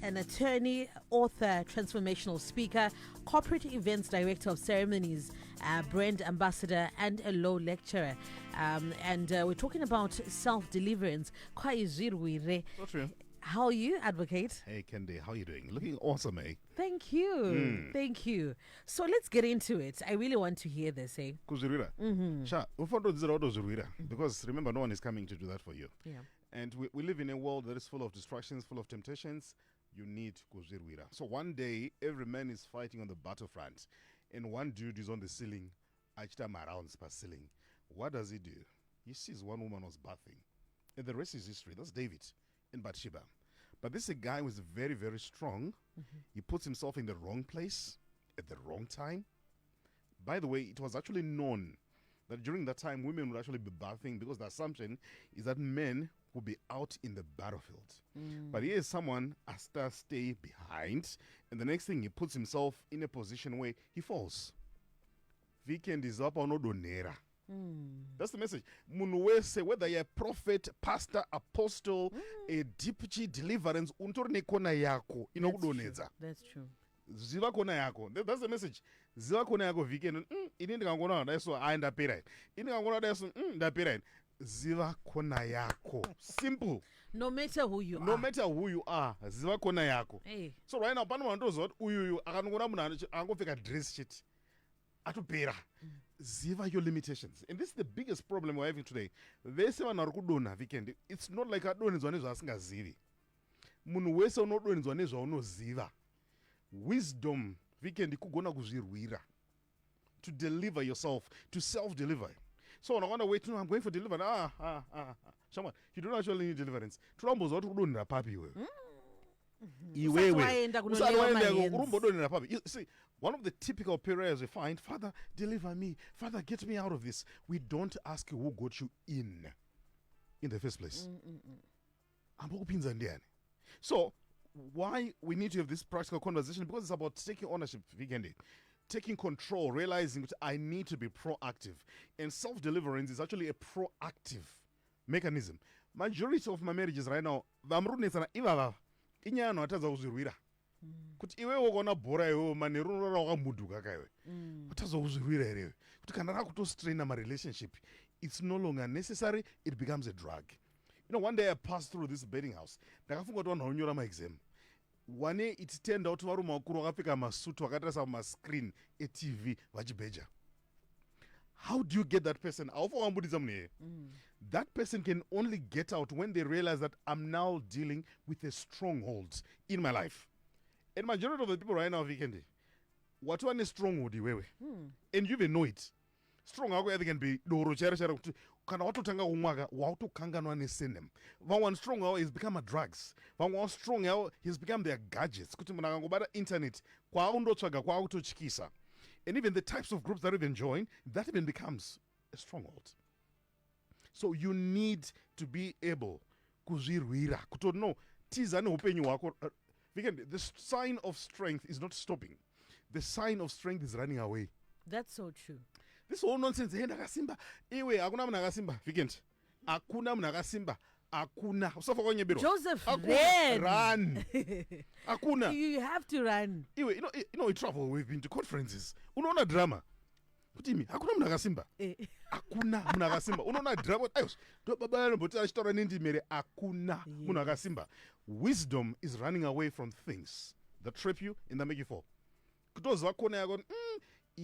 an attorney, author, transformational speaker, corporate events director of ceremonies, brand ambassador, and a law lecturer. And we're talking about self-deliverance. Kuzvirwira. So true. How are you, advocate? Hey, Kendi, how are you doing? Looking awesome, eh? Thank you. Thank you. So let's get into it. I really want to hear this, eh? Kuzvirwira. Because remember, no one is coming to do that for you. Yeah. And we live in a world that is full of distractions, full of temptations. You need kuzvirwira. So one day, every man is fighting on the battlefront, and one dude is on the ceiling, achita rounds per ceiling. What does he do? He sees one woman was bathing, and the rest is history. That's David in Bathsheba. But this is a guy who is very, very strong. He puts himself in the wrong place at the wrong time. By the way, it was actually known that during that time, women would actually be bathing because the assumption is that men would be out in the battlefield. But here is someone has to stay behind, and the next thing, he puts himself in a position where he falls. Weekend is up or no donera. That's the message. Say whether you're a prophet, pastor, apostle, a deputy deliverance, That's true. Ziva kona yako. That's the message. Ziva kona yako weekend. Ini ndikangona daso aenda pira. Ini ndikangona daso ndapira. Ziva kona yako. Simple. No matter who you are. No matter who you are, ziva kona yako. Hey. So right now pano wandozo what uyu akanongona munhu angopfeka dress shit. Atupera. Ziva your limitations. And this is the biggest problem we're having today. Vese vanhu vari kudonha weekend. It's not like adonhedzwa nezvaasingazivi. Munhu wese unodonhedzwa nezvaunoziva. Wisdom weekend kugona kuzvirwira. To deliver yourself, to self-deliver. So on a wait, no, I'm going for deliverance. Someone, you don't actually need deliverance. Turamboza kuti kudonhera papi iwe. You see, one of the typical prayers we find, Father, deliver me. Father, get me out of this. We don't ask who got you in the first place. So, why we need to have this practical conversation? Because it's about taking ownership, weekend, taking control, realizing that I need to be proactive. And self-deliverance is actually a proactive mechanism. Majority of my marriages right now, inyano ataza kuzvirwira kuti iwe wakaona bhora iwe mane runora wakamuduka kaiwe ataza kuzvirwira here kuti kana rakutostraina marelationship, it's no longer necessary, it becomes a drug. You know, one day I passed through this betting house, ndakafunga kuti vanhu vanonyora maexam. One it turned out varume vakuru vakapfeka masutu vakatarisa pamascreen etv vachibheja. How do you get that person? That person can only get out when they realize that I'm now dealing with a stronghold in my life. And majority of the people right now, weekend, what one is stronghold, and you even know it. Strong can be one strong is become a drugs. One strong has become their gadgets. Internet. And even the types of groups that even join, that even becomes a stronghold. So you need to be able kuzvirwira kutono tizane upenyu wako. The sign of strength is not stopping. The sign of strength is running away. That's so true. This whole nonsense. Hey, nagasimba. Ewe, akuna mnagasimba. Weekend. Akuna mnagasimba. Akuna. Joseph, run. Akuna. You have to run. Ewe, you know, we travel. We've been to conferences. Unaona drama. Kutimi, akuna mnagasimba. Akuna mnagasimba. Unaona drama. Ayos. Do baba mboti ashtora nindi mere akuna mnagasimba. Wisdom is running away from things that trip you and that make you fall. Kutoza kona yagon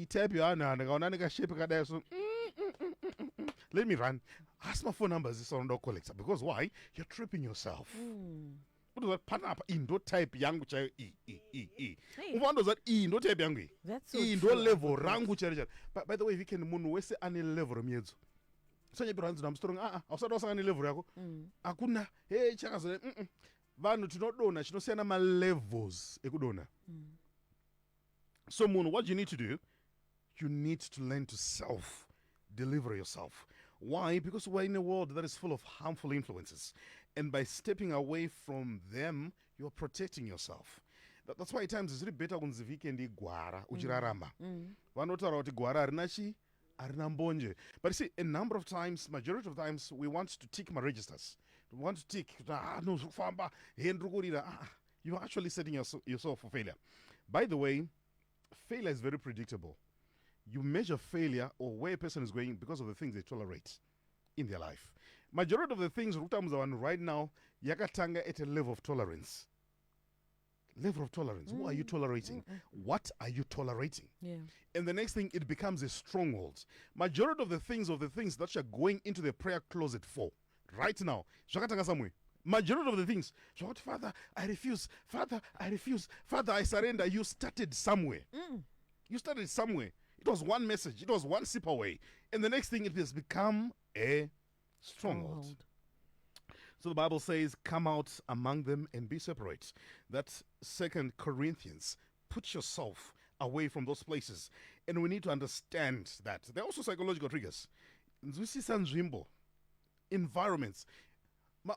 type shape let me run. Ask my phone numbers this on the collector. Because why? You're tripping yourself. What does that partner up in? Don't type young child What does that don't type young? That's so true. Level rangu child. But by the way, we can moon wese any level miezo. So you brands I'm strong. Outside was any level yako. Akuna. Hey, chakazo. Vanu tinodona. Chinosiyana ma levels ekudona. So Moon, what you need to do, you need to learn to self-deliver yourself. Why? Because we're in a world that is full of harmful influences. And by stepping away from them, you're protecting yourself. That's why at times it's really better when the weekend guara, uchirarama. Vanotara oti guara arinachi, arinambonje. But you see, a number of times, majority of times, we want to tick my registers. We want to tick, no, famba, hendrukurira. you're actually setting yourself for failure. By the way, failure is very predictable. You measure failure or where a person is going because of the things they tolerate in their life. Majority of the things right now, yakatanga at a level of tolerance. Level of tolerance. Who are you tolerating? What are you tolerating? Yeah. And the next thing, it becomes a stronghold. Majority of the things that you're going into the prayer closet for right now, shakatanga somewhere. Majority of the things, Father, I refuse. Father, I refuse. Father, I surrender. You started somewhere. You started somewhere. It was one message. It was one sip away. And the next thing, it has become a stronghold. So the Bible says, come out among them and be separate. That's 2 Corinthians. Put yourself away from those places. And we need to understand that. There are also psychological triggers. Environments.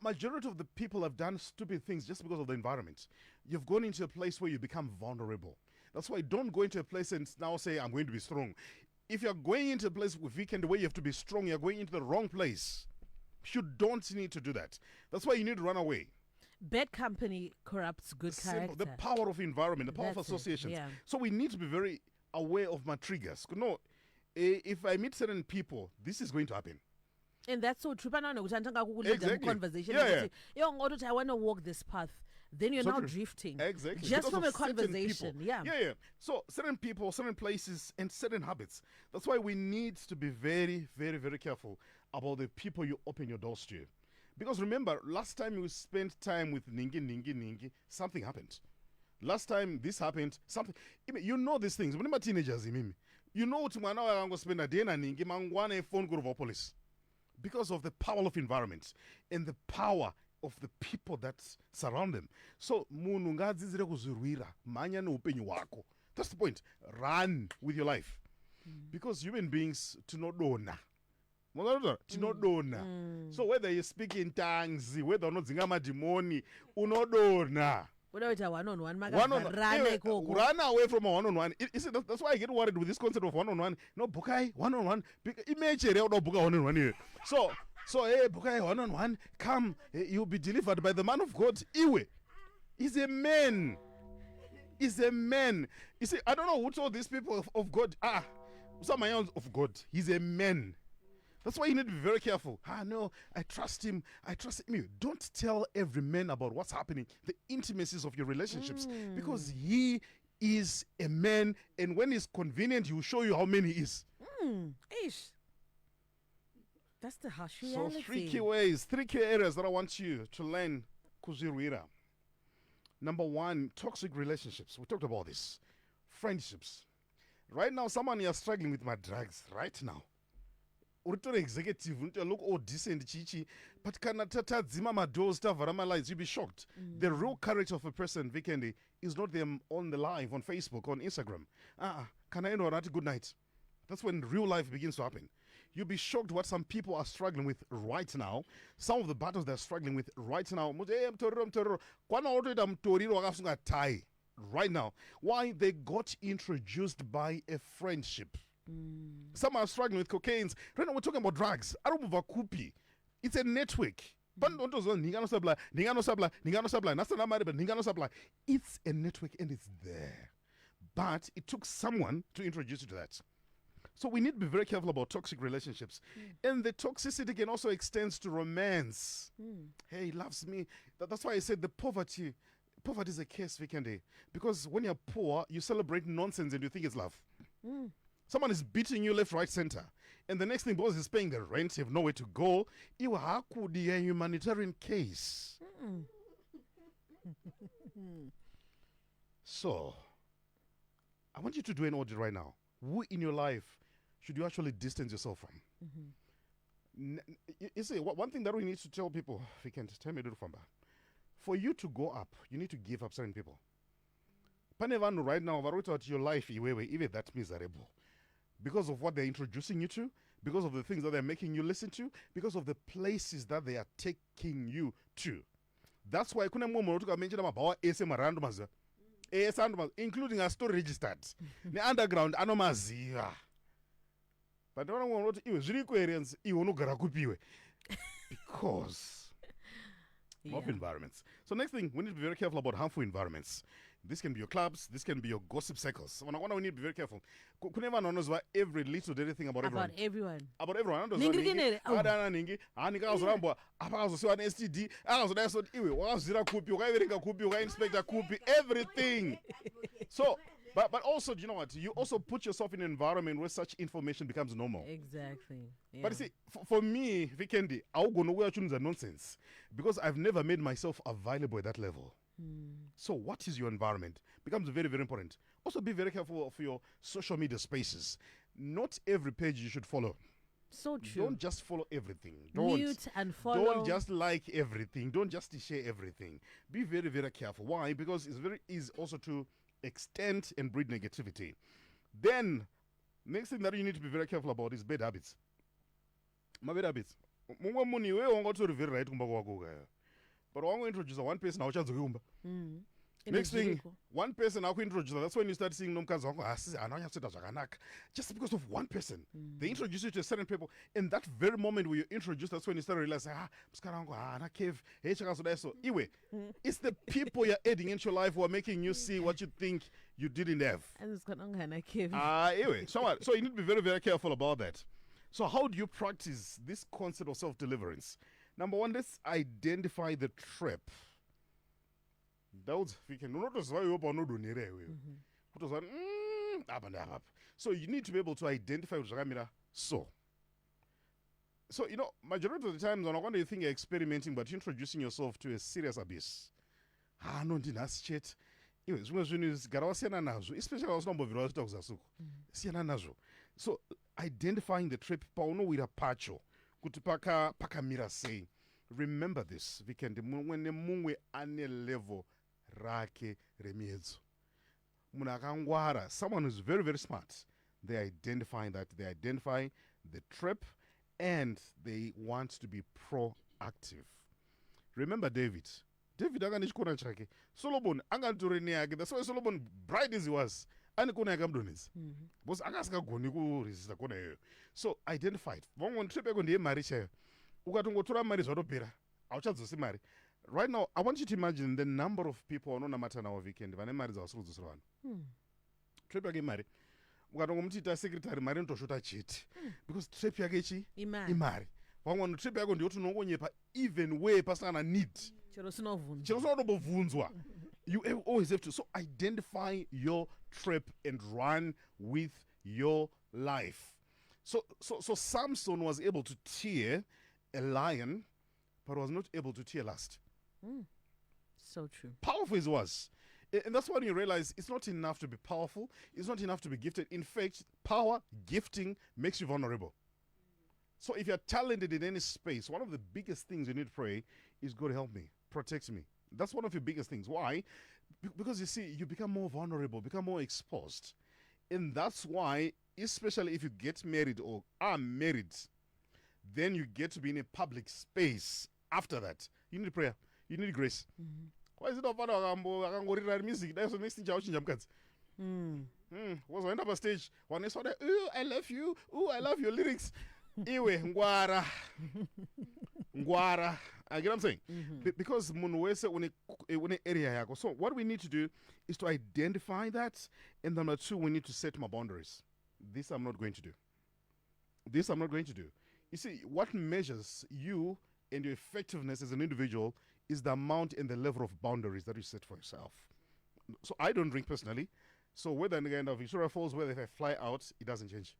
Majority of the people have done stupid things just because of the environment. You've gone into a place where you become vulnerable. That's why don't go into a place and now say, I'm going to be strong. If you're going into a place with weekend where you have to be strong, you're going into the wrong place. You don't need to do that. That's why you need to run away. Bad company corrupts good character. The power of environment, the power of associations. Yeah. So we need to be very aware of my triggers. No, if I meet certain people, this is going to happen. And that's so true. Exactly. Conversation. Yeah. I want to walk this path. Then you're So now true. drifting. Exactly. Just Because from of a certain conversation. people. Yeah. Yeah. So certain people, certain places, and certain habits. That's why we need to be very, very, very careful about the people you open your doors to. Because remember, last time you spent time with Ningi, something happened. Last time this happened, something. You know these things. When you're teenagers, you know what I'm going to spend a day na Ningi, man, a phone go to police. Because of the power of environment and the power of the people that surround them. So, kuzvirwira, manya upenyu wako. That's the point. Run with your life. Because human beings to not dona. So whether you speak in tongues, whether or not zingama demoni, unodona. Run away from a one-on-one. That's why I get worried with this concept of one-on-one. No, Bukai, one-on-one. Image one-on-one here. So, hey, Bukai, one-on-one, come, you'll be delivered by the man of God. Iwe. He's a man. He's a man. You see, I don't know who told these people of God. Some of God. He's a man. That's why you need to be very careful. No, I trust him. I trust him. Don't tell every man about what's happening, the intimacies of your relationships, because he is a man, and when it's convenient, he will show you how man he is. Ish. That's the harsh reality. So three key areas that I want you to learn kuzvirwira. Number one, toxic relationships. We talked about this. Friendships. Right now, someone is struggling with my drugs. Right now. Uritori executive, look all decent chichi, but kana tata zima madoors lights, you'll be shocked. The real character of a person, Vikendi, is not them on the live, on Facebook, on Instagram. Can I know that good night? That's when real life begins to happen. You'll be shocked what some people are struggling with right now. Some of the battles they're struggling with right now. Right now. Why? They got introduced by a friendship. Some are struggling with cocaine. Right now we're talking about drugs. It's a network. It's a network and it's there. But it took someone to introduce you to that. So we need to be very careful about toxic relationships. And the toxicity can also extend to romance. Hey, he loves me. That's why I said the poverty is a case, Vikendi. Because when you're poor, you celebrate nonsense and you think it's love. Someone is beating you left, right, center. And the next thing, because he's paying the rent, you have nowhere to go. You have a humanitarian case. So, I want you to do an audit right now. Who in your life should you actually distance yourself from? You see, one thing that we need to tell people, if you can tell me, for you to go up, you need to give up certain people. Panevanu right now, your life, even that miserable. Because of what they're introducing you to, because of the things that they're making you listen to, because of the places that they are taking you to. That's why kuna mwe mwotuka mention about ASM including a story registered. The underground anomaziva. But don't want to even coherence even no garakupiwe. Because Of environments. So next thing, we need to be very careful about harmful environments. This can be your clubs, this can be your gossip circles. So we need to be very careful. Never knows about every little dirty thing about everyone. About everyone. Everything. So but also, do you know what? You also put yourself in an environment where such information becomes normal. Exactly. Yeah. But you see, for me, Vikendi, I will go nowhere choose nonsense because I've never made myself available at that level. So what is your environment? Becomes very, very important. Also be very careful of your social media spaces. Not every page you should follow. So true. Don't just follow everything. Mute and follow. Don't just like everything. Don't just share everything. Be very, very careful. Why? Because it's very easy also to extend and breed negativity. Then, next thing that you need to be very careful about is bad habits. My bad habits. But I'm going to introduce one person. Next thing, one person I'll introduce. That's when you start seeing just because of one person. They introduce you to certain people. In that very moment where you introduce, that's when you start realizing, anyway, it's the people you're adding into your life who are making you see what you think you didn't have. Anyway, so you need to be very, very careful about that. So how do you practice this concept of self-deliverance? Number one, let's identify the trap. So you need to be able to identify so you know, majority of the times when you think you're experimenting but introducing yourself to a serious abyss. No shit. Especially so identifying the trap say, remember this, when mungwe ane level rake remiezo. Munakangwara, someone who's very, very smart. They're identifying that. They identify the trap and they want to be proactive. Remember David. David akanishikona chake. Solomon anganturene yake. That's why Solomon, bright as he was, anikona yakamdonis. Because akasikagoni kuresista kona yoyo. So identify it. One trip yako ndiye mari chayo. Ukatongotora mari zvotopera. Auchazosi mari. Right now, I want you to imagine the number of people on a matter now weekend. Vane mari dzavasikudzosera vanhu. Trip yake mari. Ukatongomuita secretary mari notosvota chete. Because trip yake ichi imari. Vamwe trip yako ndiyo tinongonyepa even way pasina need. You always have to. So identify your trap and run with your life. So Samson was able to tear a lion, but was not able to tear lust. So true. Powerful as was. And that's when you realize it's not enough to be powerful. It's not enough to be gifted. In fact, power, gifting makes you vulnerable. So if you're talented in any space, one of the biggest things you need to pray is, God help me, protect me. That's one of your biggest things. Why? Because you see, you become more vulnerable, become more exposed. And that's why, especially if you get married or are married, then you get to be in a public space. After that, you need prayer. You need grace. Why is it not music? That's the next thing. Was I end up on stage? When I saw that, ooh, I love you. Ooh, I love your lyrics. Iwe, ngwara. Ngwara. I get what I'm saying? Because munwese when area yako. So what we need to do is to identify that. And number two, we need to set my boundaries. This I'm not going to do. This I'm not going to do. You see, what measures you and your effectiveness as an individual is the amount and the level of boundaries that you set for yourself. So I don't drink personally. So whether in the end of Victoria Falls, whether if I fly out, it doesn't change.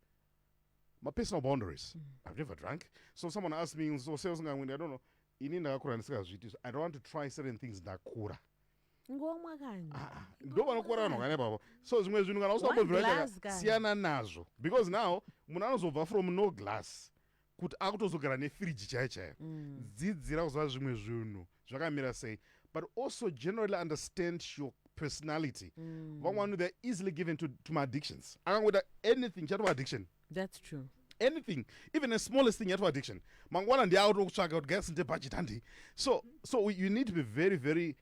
My personal boundaries. I've never drank. So someone asked me, so sales I don't know. I don't want to try certain things that kura. So siana nazo. Because now, munanozova from no glass. Kuti akutozogara nefridge chaichayo. Dzidzira kuzva zvimwe zvinhu zvakamira sei. But also generally understand your personality. Vamwe they're easily given to my addictions. Akangoita anything chatova addiction. That's true. Anything, even the smallest thing, chatova addiction. Mangwana ndi out kutsvaka kuti gas nte budget handi. So you need to be very, very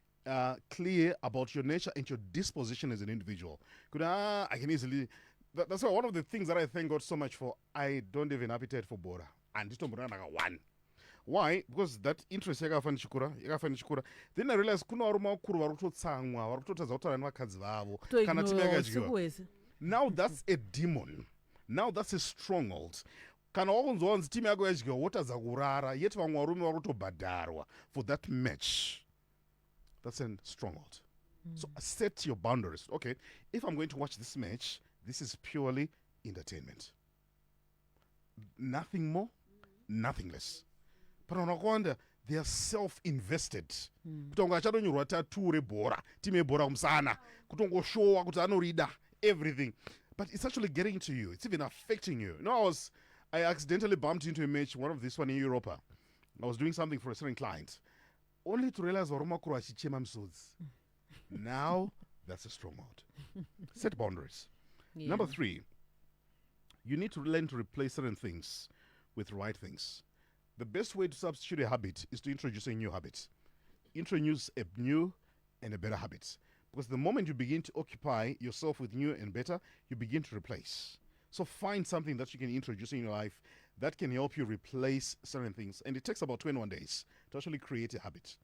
clear about your nature and your disposition as an individual. I can easily. That's why one of the things that I thank God so much for, I don't have an appetite for bora. And this one. Why? Because that interest yakafanichikura. Then I realized kuna varume vakuru vari kutotsamwa, vari kutotadza kutaura nevakadzi vavo kana time yakadyiwa. Now that's a demon. Now that's a stronghold. Kana wakunzwa kunzi time yako yadyiwa wotadza kurara, yet vamwe varume vari kutobhadharwa for that match. That's a stronghold. So set your boundaries. Okay, if I'm going to watch this match, this is purely entertainment. Nothing more, nothing less. But unakwanda, they are self-invested. Kutonga achadonyorwa tattoo rebhora, time yebhora kumusana, kutongoshowa kuti anorida everything. But it's actually getting to you. It's even affecting you. You know, I accidentally bumped into a match, one of this one in Europa. I was doing something for a certain client, only to realize varumakuru achichema msodzi. Now that's a stronghold. Set boundaries. Yeah. Number 3, you need to learn to replace certain things with right things. The best way to substitute a habit is to introduce a new habit. Introduce a new and a better habit. Because the moment you begin to occupy yourself with new and better, you begin to replace. So find something that you can introduce in your life that can help you replace certain things. And it takes about 21 days to actually create a habit.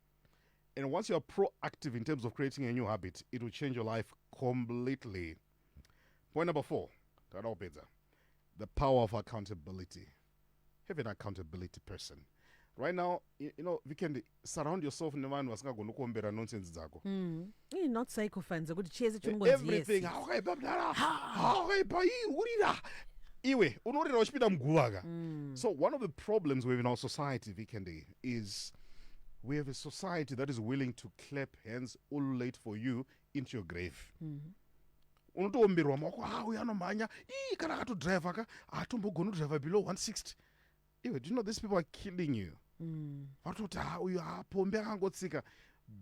And once you are proactive in terms of creating a new habit, it will change your life completely. Point number 4, the power of accountability. Have an accountability person. Right now, you know, we can surround yourself in the man was going to nonsense. Not psychophans. Everything. So one of the problems we have in our society, Vikendi, is we have a society that is willing to clap hands all late for you into your grave. Unotombirwa mako uyanomanya kana akatodrive aka atombogona kudrive below 160. Do you know these people are killing you?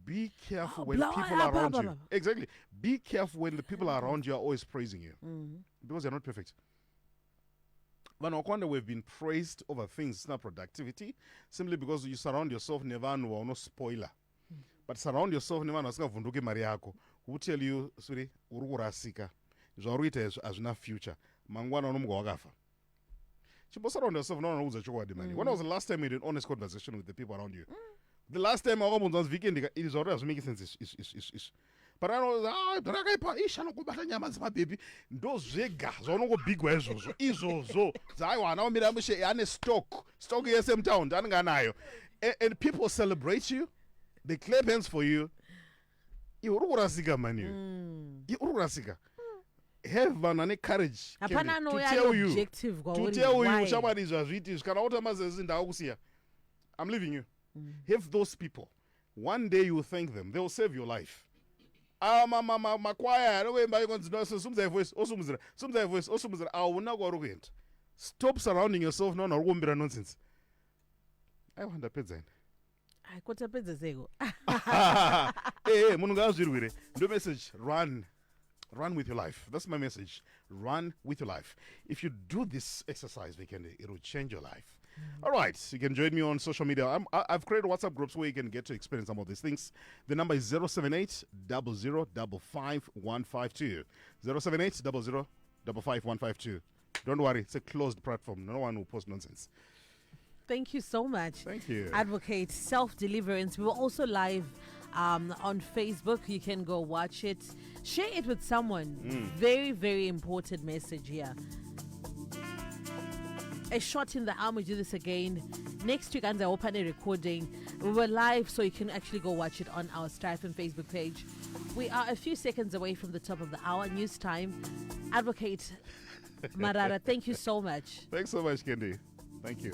Be careful when people are around you. Exactly. Be careful when the people around you are always praising you. Because they're not perfect. But no, we've been praised over things, it's not productivity, simply because you surround yourself never no spoiler. But surround yourself never vunduke mariako, who tell you, sorry, ururasika. Zorite as na future. Mangwana no mgwagafa. Surround yourself no one who's a money. When was the last time you had an honest conversation with the people around you? The last time I was weekend, it is already making sense. But I know baby. Those zega, zono go big wezo, izo, zaiwa, now miramushe, ane stock ESM town, and people celebrate you, they clap hands for you. You ururasiga manu. You ururasiga. Have an courage to tell you somebody is I'm leaving you. Have those people. One day you will thank them. They will save your life. I will not go to stop surrounding yourself no nonsense. I want a pizza. I got a pizza. Hey, the message, run with your life. That's my message. Run with your life. If you do this exercise, it will change your life. All right, you can join me on social media. I've created WhatsApp groups where you can get to experience some of these things. The number is 078 00 55 152. 078 00 55 152. Don't worry, it's a closed platform. No one will post nonsense. Thank you so much. Thank you. Advocate Self-Deliverance. We're also live on Facebook. You can go watch it. Share it with someone. Very, very important message here. A shot in the arm. We do this again next week. And I open a recording. We were live, so you can actually go watch it on our Strife and Facebook page. We are a few seconds away from the top of the hour. News time. Advocate Marara, thank you so much. Thanks so much, Kendi. Thank you.